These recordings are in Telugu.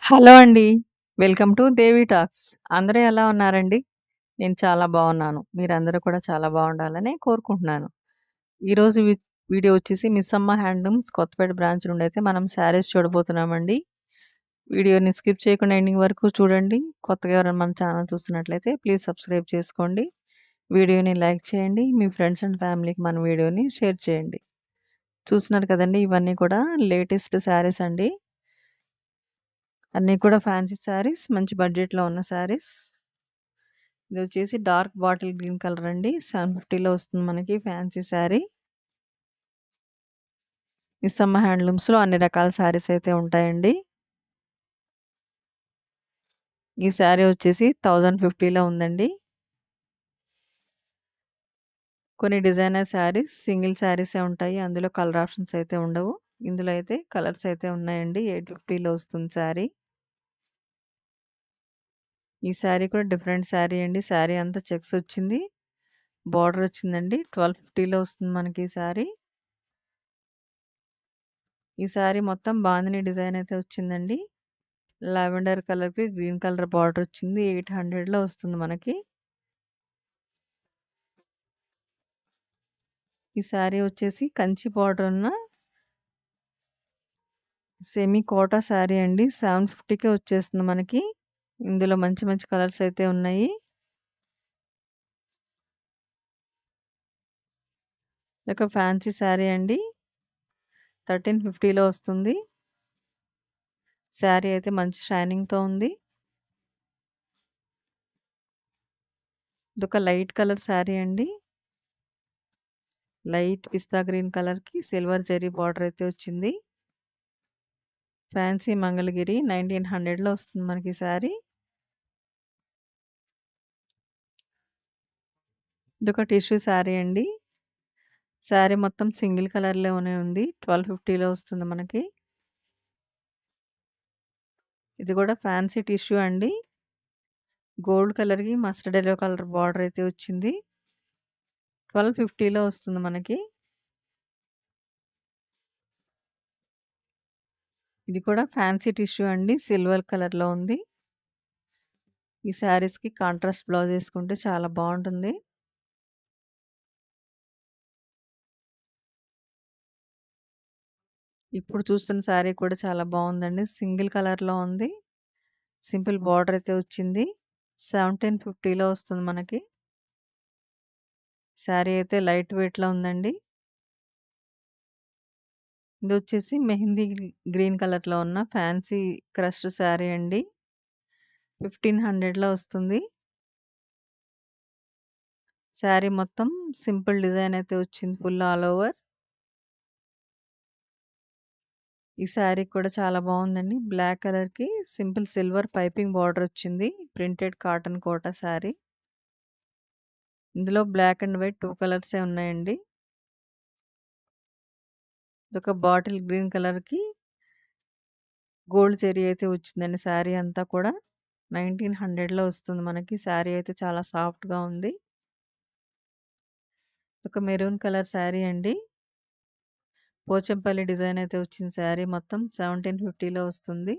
హలో అండి. Welcome to Devi talks. అందరూ ఎలా ఉన్నారండి? నేను చాలా బావున్నాను. మీరందరూ కూడా చాలా బావుండాలని కోరుకుంటున్నాను. ఈరోజు వీడియో వచ్చేసి మిస్సమ్మ హ్యాండ్లూమ్స్ కొత్తపేట బ్రాంచ్ నుండైతే మనం శారీస్ చూడబోతున్నామండి. వీడియోని స్కిప్ చేయకుండా ఎండింగ్ వరకు చూడండి. కొత్తగా ఎవరైనా మన ఛానల్ చూస్తున్నట్లయితే ప్లీజ్ సబ్స్క్రైబ్ చేసుకోండి. వీడియోని లైక్ చేయండి. మీ ఫ్రెండ్స్ అండ్ ఫ్యామిలీకి మన వీడియోని షేర్ చేయండి. చూస్తున్నారు కదండీ! ఇవన్నీ కూడా లేటెస్ట్ శారీస్ అండి. అన్నీ కూడా ఫ్యాన్సీ శారీస్. మంచి బడ్జెట్‌లో ఉన్న శారీస్. ఇదొచ్చేసి డార్క్ బాటిల్ గ్రీన్ కలర్ అండి. 750లో వస్తుంది మనకి ఫ్యాన్సీ శారీ. మిస్సమ్మ హ్యాండ్లూమ్స్‌లో అన్ని రకాల శారీస్ అయితే ఉంటాయండి. ఈ శారీ వచ్చేసి 1050లో ఉందండి. కొన్ని డిజైనర్ శారీస్, సింగిల్ శారీసే ఉంటాయి. అందులో కలర్ ఆప్షన్స్ అయితే ఉండవు. ఇందులో అయితే కలర్స్ అయితే ఉన్నాయండి. 850లో వస్తుంది శారీ. ఈ శారీ కూడా డిఫరెంట్ శారీ అండి. శారీ అంతా చెక్స్ వచ్చింది. బార్డర్ వచ్చిందండి. 1250లో వస్తుంది మనకి ఈ శారీ. ఈ శారీ మొత్తం బాందిని డిజైన్ అయితే వచ్చిందండి. లావెండర్ కలర్‌కి గ్రీన్ కలర్ బార్డర్ వచ్చింది. 800లో వస్తుంది మనకి. ఈ శారీ వచ్చేసి కంచి బార్డర్ ఉన్న సెమీ కోటా శారీ అండి. 750కే వచ్చేస్తుంది మనకి. ఇందులో మంచి మంచి కలర్స్ అయితే ఉన్నాయి. ఇదొక ఫ్యాన్సీ శారీ అండి. 1350లో వస్తుంది. శారీ అయితే మంచి షైనింగ్‌తో ఉంది. ఇదొక లైట్ కలర్ శారీ అండి. లైట్ పిస్తా గ్రీన్ కలర్‌కి సిల్వర్ జరీ బార్డర్ అయితే వచ్చింది. ఫ్యాన్సీ మంగళగిరి 1900లో వస్తుంది మనకి శారీ. ఇదొక టిష్యూ శారీ అండి. శారీ మొత్తం సింగిల్ కలర్‌లోనే ఉంది. 1250లో వస్తుంది మనకి. ఇది కూడా ఫ్యాన్సీ టిష్యూ అండి. గోల్డ్ కలర్‌కి మస్టర్డ్ యెల్లో కలర్ బార్డర్ అయితే వచ్చింది. 1250లో వస్తుంది మనకి. ఇది కూడా ఫ్యాన్సీ టిష్యూ అండి. సిల్వర్ కలర్‌లో ఉంది. ఈ శారీస్‌కి కాంట్రాస్ట్ బ్లౌజ్ ఏసుకుంటే చాలా బావుంటుంది. ఇప్పుడు చూస్తున్న శారీ కూడా చాలా బావుందండి. సింగిల్ కలర్‌లో ఉంది. సింపుల్ బార్డర్ అయితే వచ్చింది. 1750లో వస్తుంది మనకి. శారీ అయితే లైట్ వెయిట్‌లో ఉందండి. ఇదొచ్చేసి మెహందీ గ్రీన్ కలర్‌లో ఉన్న ఫ్యాన్సీ క్రష్డ్ శారీ అండి. 1500లో వస్తుంది. శారీ మొత్తం సింపుల్ డిజైన్ అయితే వచ్చింది. Full all over. ఈ శారీ కూడా చాలా బావుందండి. బ్లాక్ కలర్‌కి సింపుల్ సిల్వర్ పైపింగ్ బార్డర్ వచ్చింది. Printed cotton Kota sari. ఇందులో బ్లాక్ అండ్ వైట్ 2 కలర్సే ఉన్నాయండి. ఇదొక బాటిల్ గ్రీన్ కలర్‌కి గోల్డ్ జరీ అయితే వచ్చిందండి శారీ అంతా కూడా. 1900లో వస్తుంది మనకి. శారీ అయితే చాలా సాఫ్ట్‌గా ఉంది. ఒక మెరూన్ కలర్ శారీ అండి. పోచంపల్లి డిజైన్ అయితే వచ్చింది శారీ మొత్తం 1750లో వస్తుంది.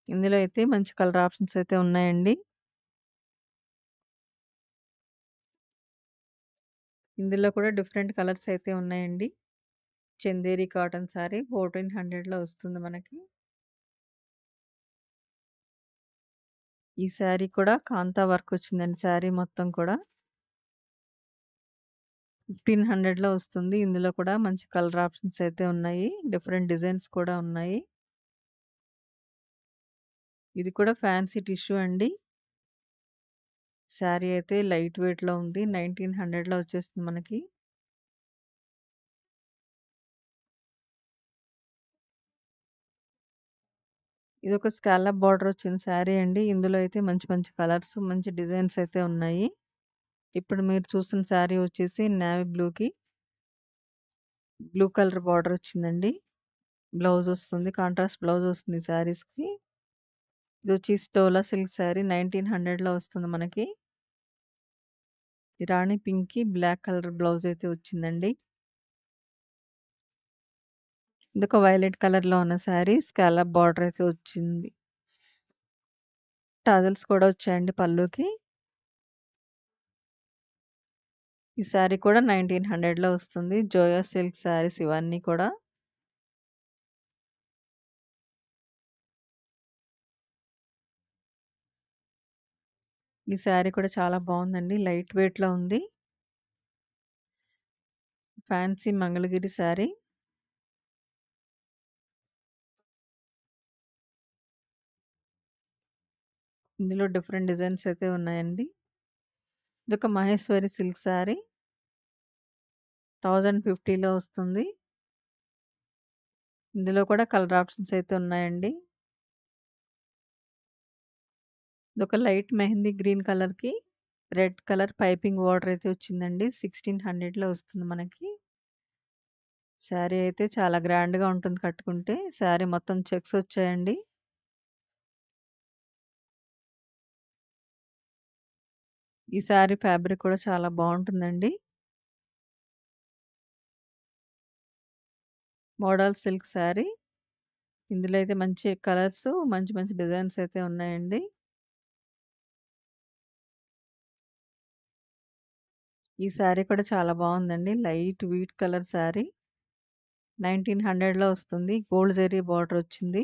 ఇందులో అయితే మంచి కలర్ ఆప్షన్స్ అయితే ఉన్నాయండి. ఇందులో కూడా డిఫరెంట్ కలర్స్ అయితే ఉన్నాయండి. చందేరి కాటన్ శారీ 1400లో వస్తుంది మనకి. ఈ శారీ కూడా కాంతా వర్క్ వచ్చిందండి శారీ మొత్తం కూడా. 1500లో వస్తుంది. ఇందులో కూడా మంచి కలర్ ఆప్షన్స్ అయితే ఉన్నాయి. డిఫరెంట్ డిజైన్స్ కూడా ఉన్నాయి. ఇది కూడా ఫ్యాన్సీ టిష్యూ అండి. శారీ అయితే లైట్ వెయిట్‌లో ఉంది. 1900లో వచ్చేస్తుంది మనకి. ఇదొక స్కాలప్ బార్డర్ వచ్చిన శారీ అండి. ఇందులో అయితే మంచి మంచి కలర్స్, మంచి డిజైన్స్ అయితే ఉన్నాయి. ఇప్పుడు మీరు చూస్తున్న శారీ వచ్చేసి నేవీ బ్లూకి బ్లూ కలర్ బార్డర్ వచ్చిందండి. బ్లౌజ్ వస్తుంది. కాంట్రాస్ట్ బ్లౌజ్ వస్తుంది శారీస్‌కి. ఇదొచ్చేసి డోలా సిల్క్ శారీ 1900లో వస్తుంది మనకి. రాణి పింక్‌కి బ్లాక్ కలర్ బ్లౌజ్ అయితే వచ్చిందండి. ఇదొక వైలెట్ కలర్‌లో ఉన్న శారీ. స్కాలప్ బార్డర్ అయితే వచ్చింది. టాజల్స్ కూడా వచ్చాయండి పళ్ళుకి. ఈ శారీ కూడా 1900లో వస్తుంది. జోయా సిల్క్ శారీస్ ఇవన్నీ కూడా. ఈ శారీ కూడా చాలా బావుందండి. లైట్ వెయిట్‌లో ఉంది. ఫ్యాన్సీ మంగళగిరి శారీ. ఇందులో డిఫరెంట్ డిజైన్స్ అయితే ఉన్నాయండి. ఇదొక మహేశ్వరి సిల్క్ శారీ. 1050లో వస్తుంది. ఇందులో కూడా కలర్ ఆప్షన్స్ అయితే ఉన్నాయండి. ఇదొక లైట్ మెహందీ గ్రీన్ కలర్‌కి రెడ్ కలర్ పైపింగ్ బార్డర్ అయితే వచ్చిందండి. 1600లో వస్తుంది మనకి. శారీ అయితే చాలా గ్రాండ్‌గా ఉంటుంది కట్టుకుంటే. శారీ మొత్తం చెక్స్ వచ్చాయండి. ఈ శారీ ఫ్యాబ్రిక్ కూడా చాలా బావుంటుందండి. Model silk sari. ఇందులో అయితే మంచి కలర్స్, మంచి మంచి డిజైన్స్ అయితే ఉన్నాయండి. ఈ శారీ కూడా చాలా బావుందండి. Light wheat colour sari. 1900లో వస్తుంది. గోల్డ్ జరీ బార్డర్ వచ్చింది.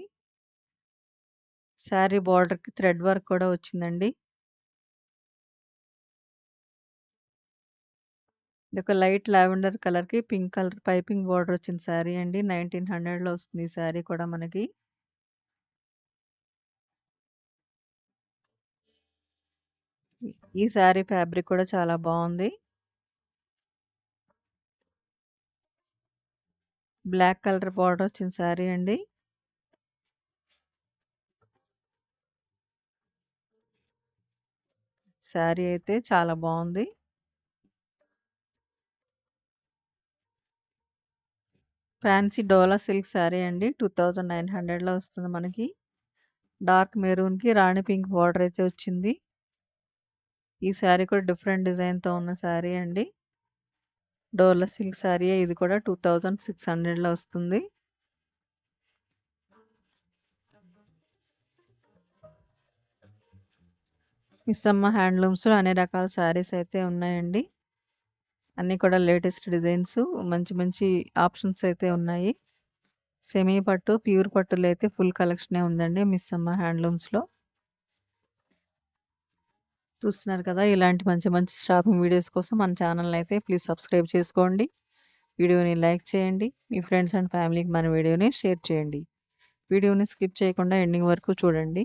శారీ బార్డర్‌కి థ్రెడ్ వర్క్ కూడా వచ్చిందండి. ఇదొక లైట్ లావెండర్ కలర్‌కి పింక్ కలర్ పైపింగ్ బార్డర్ వచ్చిన శారీ అండి. 1900లో వస్తుంది ఈ శారీ కూడా మనకి. ఈ శారీ ఫ్యాబ్రిక్ కూడా చాలా బావుంది. బ్లాక్ కలర్ బార్డర్ వచ్చిన శారీ అండి. శారీ అయితే చాలా బావుంది. ఫ్యాన్సీ డోలా సిల్క్ శారీ అండి. 2900లో వస్తుంది మనకి. డార్క్ మెరూన్‌కి రాణి పింక్ బార్డర్ అయితే వచ్చింది. ఈ శారీ కూడా డిఫరెంట్ డిజైన్‌తో ఉన్న శారీ అండి. డోలా సిల్క్ శారీయే ఇది కూడా 2600లో వస్తుంది. మిస్సమ్మ హ్యాండ్లూమ్స్‌లో అన్ని రకాల శారీస్ అయితే ఉన్నాయండి. అన్నీ కూడా లేటెస్ట్ డిజైన్స్ మంచి మంచి ఆప్షన్స్ అయితే ఉన్నాయి. సెమీ పట్టు, ప్యూర్ పట్టులో అయితే ఫుల్ కలెక్షనే ఉందండి మిస్సమ్మ హ్యాండ్లూమ్స్‌లో. చూస్తున్నారు కదా! ఇలాంటి మంచి మంచి షాపింగ్ వీడియోస్ కోసం మన ఛానల్‌ని అయితే ప్లీజ్ సబ్స్క్రైబ్ చేసుకోండి. వీడియోని లైక్ చేయండి. మీ ఫ్రెండ్స్ అండ్ ఫ్యామిలీకి మన వీడియోని షేర్ చేయండి. వీడియోని స్కిప్ చేయకుండా ఎండింగ్ వరకు చూడండి.